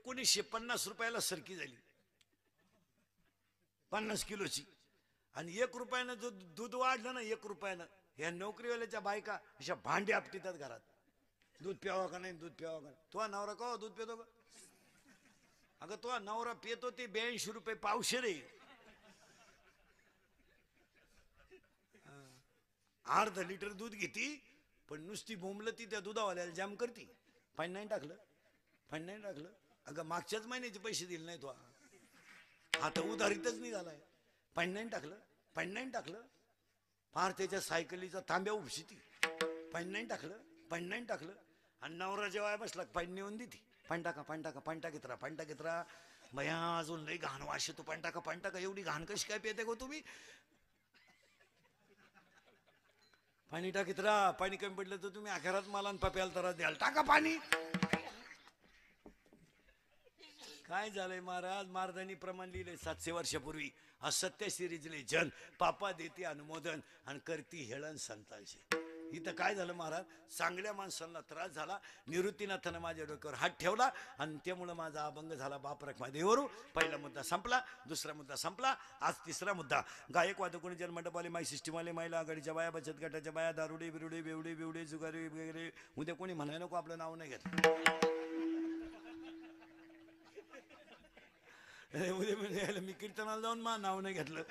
1950 रुपयाला सरकी झाली 50 किलोची. आणि 1 रुपयानं जो दूध वाढलं ना 1 रुपयानं, ह्या नोकरीवाल्याच्या बायका अशा भांडी आपटीतात घरात. दूध प्यावा का नाही, दूध प्यावा का नाही. तो नवरा का दूध पितो का? अगं तो नवरा पितो ते 82 रुपये पावशेर आहे. अर्धा लिटर दूध घेती, पण नुसती बोंबलती त्या दुधावाल्याला जाम करती. पाणी नाही टाकलं, पाणी नाही टाकलं. अगं मागच्याच महिन्याचे पैसे दिले नाही तो, आता उधारीतच निघालाय. पाणी नाही टाकलं, पाणी नाही टाकलं. फार त्याच्या सायकलीचा तांब्या उपशिती. पाणी नाही टाकलं, पाणी नाही टाकलं. आणि नवरा जेव्हा बसला पाणी नेऊन देते. पाणी टाका, पाणी टाका, पाणी टाकीत राहा, पाणी टाकीत राहा. भया अजून लई घाण वाश येतो, पाणी टाका, पाणी टाका. एवढी घाण कशी काय पिते गो तुम्ही? पाणी टाकीत राहा. पाणी कमी पडलं तर तुम्ही अखेरात मला पप्याला त्रास द्याल. टाका पाणी. काय झालंय महाराज? महाराजांनी प्रमाण लिहिले 700 वर्षापूर्वी. असत्य सिरीजले जन पापा देते अनुमोदन आणि करती हेळण संतांशी. इथं काय झालं महाराज? चांगल्या माणसांना त्रास झाला. निवृत्तीनाथानं माझ्या डोक्यावर हात ठेवला आणि त्यामुळे माझा अभंग झाला बाप रखमा देवरू. पहिला मुद्दा संपला, दुसरा मुद्दा संपला. आज तिसरा मुद्दा. गायक वादकोणी जनमंडपवाले, माई सिस्टीमवाले, महिला आघाडीच्या बाया, बचत गटाच्या बाया, दारुडे बिरुडे बेवडे बिवडे जुगारी वगैरे. उद्या कोणी म्हणाय नको आपलं नाव नाही घेतलं. उद्या म्हणजे मी कीर्तनाला जाऊन मा नाव नाही घेतलं.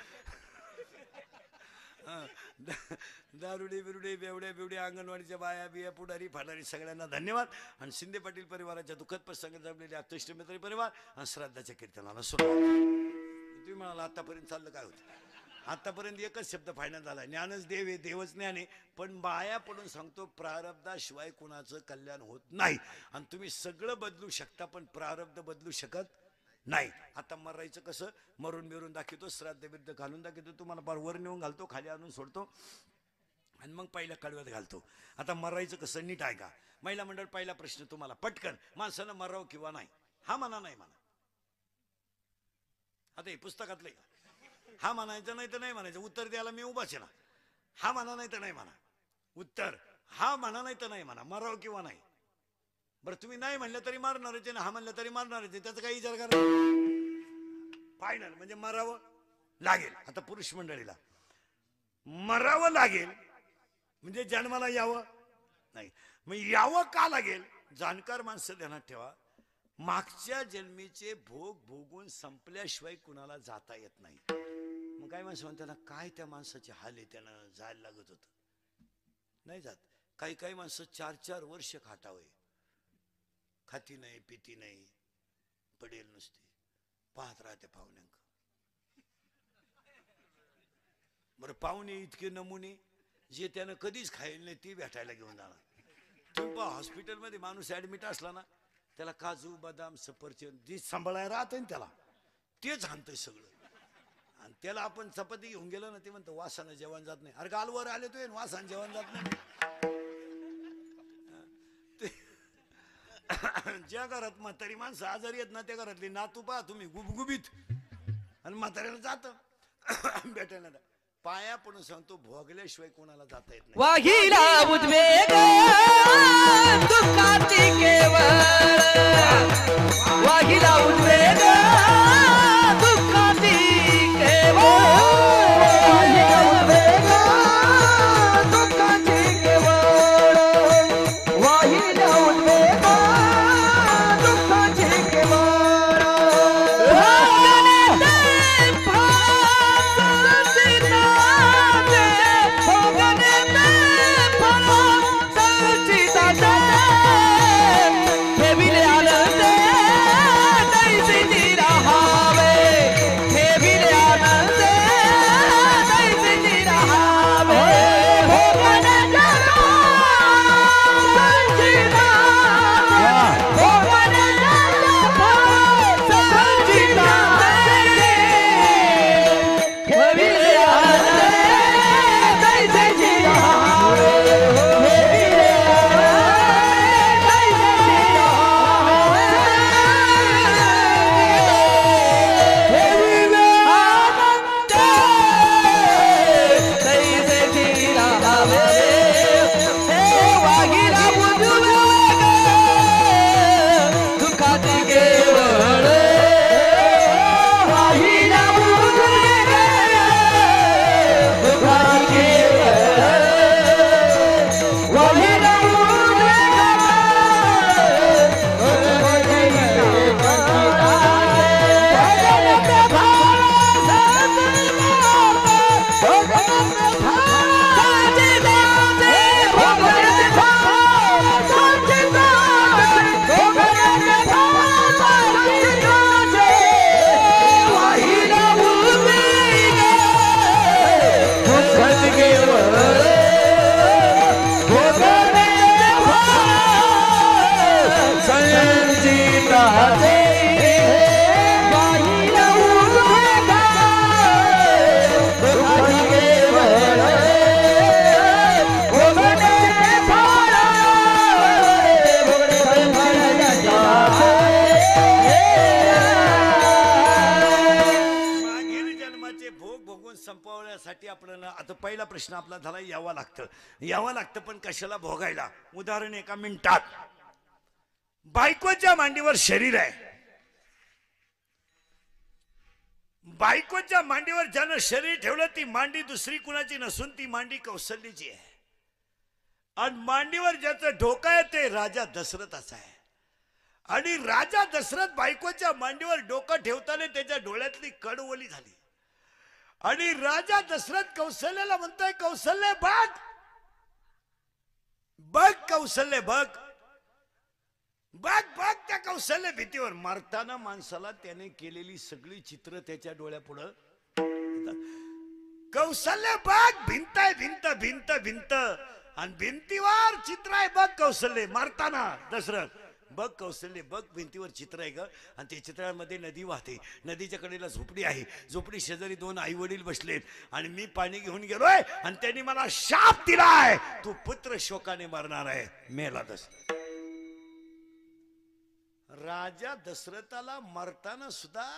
दारुडे बिरुडे बेवड्या बिवड्या अंगणवाडीच्या बाया बिया पुढारी फाडारी सगळ्यांना धन्यवाद. आणि शिंदे पाटील परिवाराच्या दुःखद प्रसंग जमलेले अत्यष्ट मित्र परिवार आणि श्राद्धाच्या कीर्तनाला सुरुवात. तुम्ही म्हणाला आतापर्यंत चाललं काय होतं? आतापर्यंत एकच शब्द फायनल झाला, ज्ञानच देव आहे, देवच ज्ञान आहे. पण बाया पडून सांगतो प्रारब्धाशिवाय कुणाचं कल्याण होत नाही. आणि तुम्ही सगळं बदलू शकता पण प्रारब्ध बदलू शकत नाही. आता मरायचं कसं? मरून बिरून दाखवतो, श्राद्ध बिर्द घालून दाखवतो, तुम्हाला बार वर नेऊन घालतो, खाली आणून सोडतो आणि मग पहिल्या कडव्यात घालतो. आता मरायचं कसं? नीट आहे का? महिला मंडळ पहिला प्रश्न तुम्हाला पटकन. माणसानं मराव किंवा नाही? हा म्हणा, नाही म्हणा. आता हे पुस्तकातलं हा म्हणायचं नाही तर नाही म्हणायचं. उत्तर द्यायला मी उभाच आहे ना. हा म्हणा नाही तर नाही म्हणा. उत्तर हा म्हणा नाही तर नाही म्हणा. मराव किंवा नाही. बरं तुम्ही नाही म्हणलं तरी मारणारच ना, हा म्हणलं तरी मारणारच आहे. त्याचा काही विचार करा. फायनल म्हणजे मरावं लागेल. आता पुरुष मंडळीला मरावं लागेल म्हणजे जन्माला यावं नाही. मग यावं का लागेल? जाणकार माणसं ध्यानात ठेवा. मागच्या जन्मीचे भोग भोगून संपल्याशिवाय कुणाला जाता येत नाही. मग काय माणसं म्हणतात ना, काय त्या माणसाचे हाल आहे, त्यानं जायला लागत होतं, नाही जात. काही काही माणसं 4-4 वर्ष खाटावय, खाती नाही पिती नाही, पडेल नुसते, पाहत राहते पाहुण्यांक. बरं पाहुणे इतके नमुने जे त्यानं कधीच खायला नाही ते भेटायला घेऊन जाणार. तुम्ही पहा हॉस्पिटलमध्ये माणूस ऍडमिट असला ना, त्याला काजू बदाम सफरचंद जे सांभाळायला राहतं ना त्याला तेच आणतंय सगळं. आणि त्याला आपण चपाती घेऊन गेलो ना, ते म्हणतं वासानं जेवण जात नाही. अरे गालवर आले तो वासानं जेवण जात नाही. ज्या घरात म्हातारी माणसं आजारी आहेत ना, त्या घरातली नातू पहा तुम्ही गुबगुबीत, आणि म्हाताऱ्याला जात भेटायला. पाया पडून सांगतो भोगल्याशिवाय कोणाला जाता येत नाही. वाहिला उद्वेग दुःखाची केवळ, वाहिला उद्वेग दुःखाची केवळ, वाहिला उद्वेग दुःखाची केवळ, वाहिला उद्वेग दुःखाची केवळ. हे आपल्याला आता पहिला प्रश्न आपला झाला यावं लागतं पण कशाला भोगायला. उदाहरण एका मिनिटात. बायकोच्या मांडीवर शरीर आहे. बायकोच्या मांडीवर ज्यानं शरीर ठेवलं ती मांडी दुसरी कुणाची नसून ती मांडी कौशल्याची आहे. आणि मांडीवर ज्याचं डोकं आहे ते राजा दशरथाचं आहे. आणि राजा दशरथ बायकोच्या मांडीवर डोकं ठेवताना त्याच्या डोळ्यातली कडवली झाली. आणि राजा दशरथ कौशल्याला म्हणतोय, कौशल्य बघ बघ कौशल्य बघ बघ बघ. त्या कौशल्य भीतीवर मारताना माणसाला त्याने केलेली सगळी चित्र त्याच्या डोळ्यापुढं. कौशल्य बघ, भिंत आहे, भिंत भिंत भिंत आणि भिंतीवर चित्र आहे. बघ कौशल्य मारताना दशरथ बघ कौशल्य बघ भिंतीवर चित्र आहे ग. आणि त्या चित्रामध्ये नदी वाहते. नदीच्या कडेला झोपडी आहे. झोपडी शेजारी 2 आई वडील बसलेत. आणि मी पाणी घेऊन गेलोय आणि त्यांनी मला शाप दिलाय, तू पुत्र शोकाने मरणार आहे. मेला दशरथ. राजा दशरथाला मरताना सुद्धा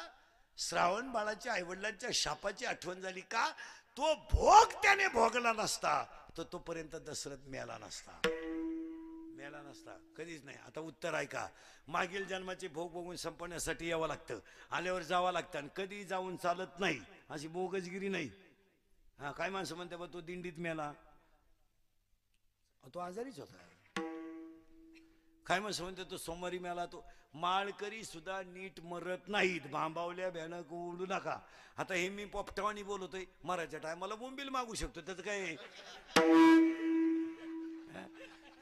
श्रावण बाळाच्या आईवडिलांच्या शापाची आठवण झाली. का? तो भोग त्याने भोगला नसता तर तोपर्यंत दशरथ मेला नसता. कधीच नाही. आता उत्तर ऐका. मागील जन्माचे भोग बघून संपवण्यासाठी यावं लागतं, आल्यावर जावं लागतं. आणि कधी जाऊन चालत नाही, अशी बोगसगिरी नाही. हा काय माणसं म्हणते बा तो दिंडीत मेला, तो आजारीच होता. काय माणसं म्हणते तो सोमवारी मेला. तो माळकरी सुद्धा नीट मरत नाहीत. भांबावल्या भयानक उडू नका. आता हे मी पोपटावानी बोलतोय, मरायच्या टायमाला बोंबील मागू शकतो, त्याचं काय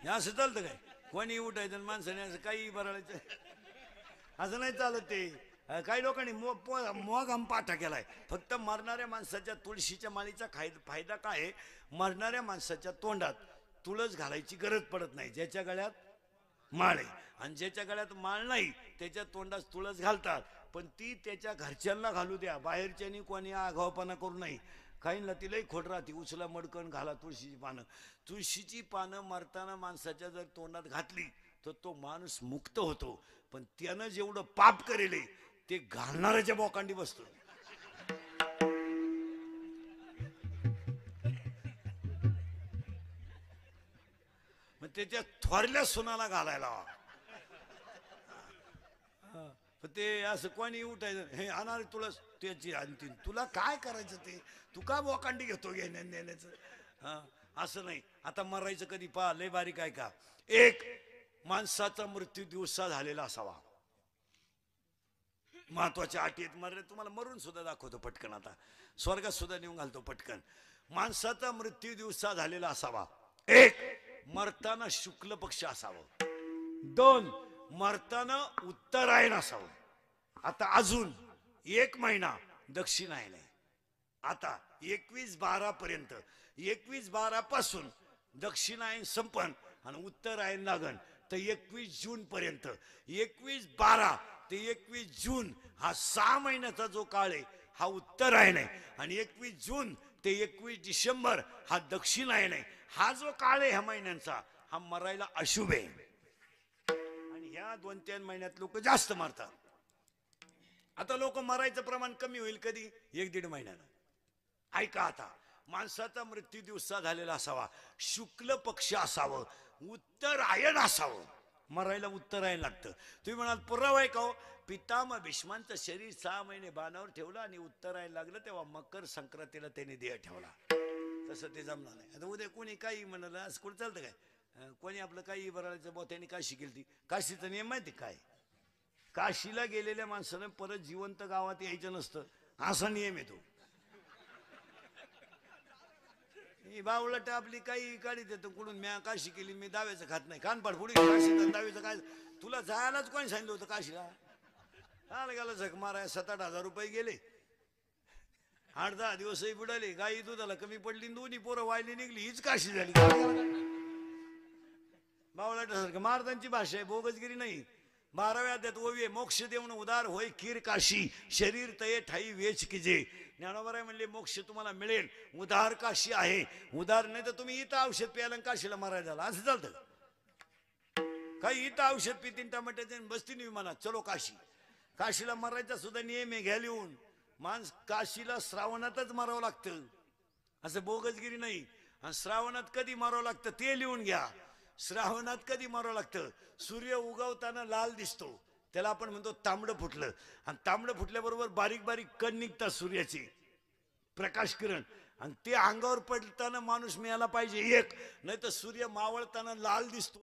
असं चालतं काय? कोणी उठायचं माणसाने असं काही बरायचं असं नाही चालत. ते काही लोकांनी मोग पाठा केलाय. फक्त मरणाऱ्या माणसाच्या तुळशीच्या माळीचा फायदा काय आहे? मरणाऱ्या माणसाच्या तोंडात तुळस घालायची गरज पडत नाही. ज्याच्या गळ्यात माळ आहे आणि ज्याच्या गळ्यात माळ नाही त्याच्या तोंडात तुळस घालतात. पण ती त्याच्या घरच्यांना घालू द्या, बाहेरच्यांनी कोणी आगावपणा करू नये. काहींना तिलाही खोट राहते. उचला मडकण घाला तुळशीची पानं. तुळशीची पानं मरताना माणसाच्या जर तोंडात घातली तर तो माणूस मुक्त होतो. पण त्यानं जेवढं पाप करेले ते घालणाऱ्याच्या बोकांडी बसतो. मग त्याच्या थोरल्या सुनाला घालायला. ते असं कोणी उठायचं, हे आणणार तुळस त्याची आणतील, तुला काय करायचं ते, तू का बोकांडी घेतो घेण्याचं. असं नाही. आता मरायचं कधी पहा, लय बारीक आहे का. एक माणसाचा मृत्यू दिवसा झालेला असावा. महत्वाच्या अटी मरले. तुम्हाला मरून सुद्धा दाखवतो पटकन. आता स्वर्गात सुद्धा नेऊन घालतो पटकन. माणसाचा मृत्यू दिवसा झालेला असावा. एक, मरताना शुक्ल पक्ष असावं. 2, मरताना उत्तरायण असावं. आता अजून 1 महिना दक्षिणायन आहे. आता 21/12 पर्यंत, 21/12 पासून दक्षिणायन संपन आणि उत्तरायण लागण तर 21 जून पर्यंत. 21/12 ते 21 जून हा 6 महिन्याचा जो काळ आहे हा उत्तरायण आहे. आणि 21 जून ते 21 डिसेंबर हा दक्षिणायन आहे. हा जो काळ आहे ह्या महिन्यांचा हा मरायला अशुभ आहे. आणि ह्या 2-3 महिन्यात लोक जास्त मरतात. आता लोक मरायचं प्रमाण कमी होईल कधी? 1-1.5 महिन्यानं. ऐका आता, माणसाचा मृत्यू दिवसा झालेला असावा, शुक्ल पक्ष असावं, उत्तरायण असावं. मरायला उत्तरायण लागतं. तुम्ही म्हणाल पुरावा आहे का हो? पितामह भीष्मांचं शरीर 6 महिने बाणावर ठेवलं आणि उत्तरायण लागलं तेव्हा मकर संक्रांतीला त्याने देह ठेवला. तसं ते जमणार नाही. आता उद्या कोणी काही म्हणाल असं कुठं चालतं काय? कोणी आपलं काही बरायचं बो त्यांनी काशी केली. काशीचा नियम माहिती काय? काशीला गेलेल्या माणसानं परत जिवंत गावात यायचं नसतं, असा नियम येतो. बावळट आपली काही काढी देतो कुठून, मी काशी केली, मी दाव्याचं खात नाही. कानपाड पुढे काशी दाव्याचं काय? तुला जायलाच कोणी सांगितलं होतं काशीला? आलं गेलं झक माराय 7-8 हजार रुपये गेले. 8-10 दिवसही बुडाले. गाई दुधाला कमी पडली, 2 पोरं वायली निघली, हीच काशी झाली. बावळाटासारखं महाराजांची भाषा आहे, बोगसगिरी नाही. 12व्या अध्यायात ओवी आहे, मोक्ष देऊन उदार होय खीर काशी, शरीर तये ठाई वेच किजे. ज्ञानोबराय म्हणले मोक्ष तुम्हाला मिळेल, उदार काशी आहे. उदार नाही तर तुम्ही इथं औषध प्यायला काशीला मारायला झाला असं चालतं. काही इथं औषध पितीन टमाट्याचे बसतीन विमानात, चलो काशी. काशीला मरायचा सुद्धा नियम आहे, घ्या लिहून. माणस काशीला श्रावणातच मारावं लागतं. असं बोगसगिरी नाही. आणि श्रावणात कधी मारावं लागतं ते लिहून घ्या. श्रावणात कधी मारावं लागतं? सूर्य उगवताना लाल दिसतो, त्याला आपण म्हणतो तांबडं फुटलं. आणि तांबडं फुटल्याबरोबर बारीक बारीक कण निघतात सूर्याची, प्रकाश किरण. आणि ते अंगावर पडताना माणूस मिळाला पाहिजे एक, नाही तर सूर्य मावळताना लाल दिसतो.